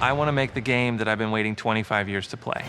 I want to make the game that I've been waiting 25 years to play.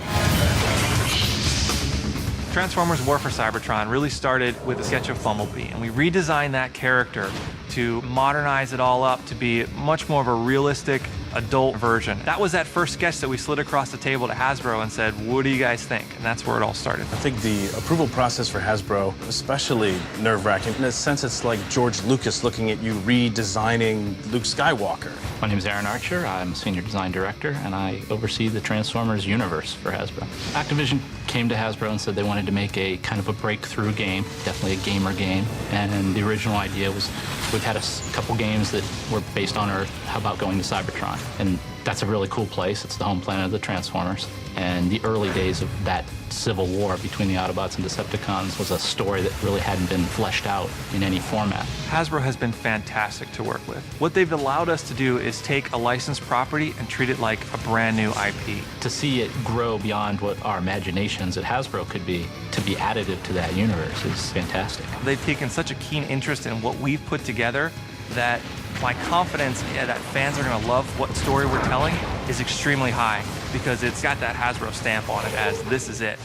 Transformers War for Cybertron really started with a sketch of Bumblebee, and we redesigned that character to modernize it all up to be much more of a realistic adult version. That was that first sketch that we slid across the table to Hasbro and said, what do you guys think? And that's where it all started. I think the approval process for Hasbro, especially nerve-wracking. In a sense, it's like George Lucas looking at you redesigning Luke Skywalker. My name is Aaron Archer. I'm Senior Design Director, and I oversee the Transformers universe for Hasbro. Activision came to Hasbro and said they wanted to make a kind of a breakthrough game, definitely a gamer game. And the original idea was, we've had a couple games that were based on Earth. How about going to Cybertron? And that's a really cool place. It's the home planet of the Transformers. And the early days of that civil war between the Autobots and Decepticons was a story that really hadn't been fleshed out in any format. Hasbro has been fantastic to work with. What they've allowed us to do is take a licensed property and treat it like a brand new IP. To see it grow beyond what our imaginations at Hasbro could be, to be additive to that universe is fantastic. They've taken such a keen interest in what we've put together that my confidence that fans are going to love what story we're telling is extremely high, because it's got that Hasbro stamp on it as this is it.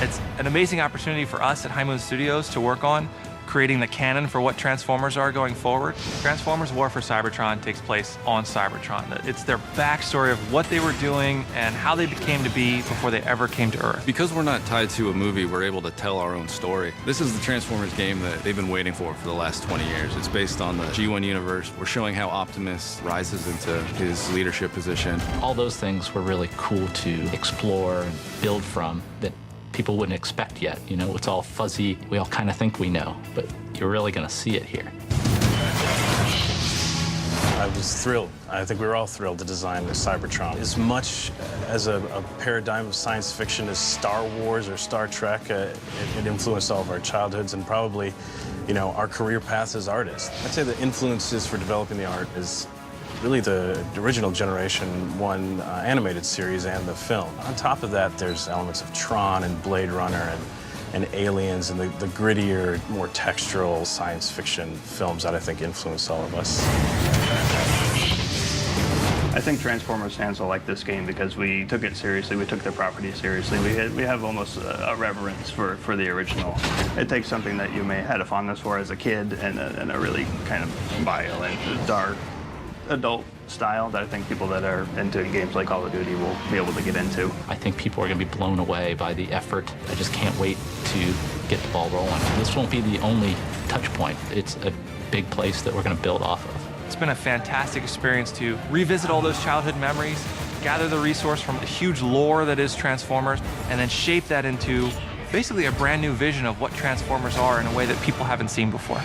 It's an amazing opportunity for us at High Moon Studios to work on creating the canon for what Transformers are going forward. Transformers War for Cybertron takes place on Cybertron. It's their backstory of what they were doing and how they became to be before they ever came to Earth. Because we're not tied to a movie, we're able to tell our own story. This is the Transformers game that they've been waiting for the last 20 years. It's based on the G1 universe. We're showing how Optimus rises into his leadership position. All those things were really cool to explore and build from that people wouldn't expect yet. You know, it's all fuzzy. We all kind of think we know, but you're really going to see it here. I was thrilled. I think we were all thrilled to design the Cybertron. As much as a paradigm of science fiction as Star Wars or Star Trek, it influenced all of our childhoods and probably, you know, our career paths as artists. I'd say the influences for developing the art is really the original Generation 1 animated series and the film. On top of that, there's elements of Tron and Blade Runner and Aliens and the grittier, more textural science fiction films that I think influenced all of us. I think Transformers fans will like this game because we took it seriously, we took the property seriously. We have almost a reverence for the original. It takes something that you may have had a fondness for as a kid and a really kind of violent, dark, adult style that I think people that are into games like Call of Duty will be able to get into. I think people are going to be blown away by the effort. I just can't wait to get the ball rolling. This won't be the only touch point. It's a big place that we're going to build off of. It's been a fantastic experience to revisit all those childhood memories, gather the resource from the huge lore that is Transformers, and then shape that into basically a brand new vision of what Transformers are in a way that people haven't seen before.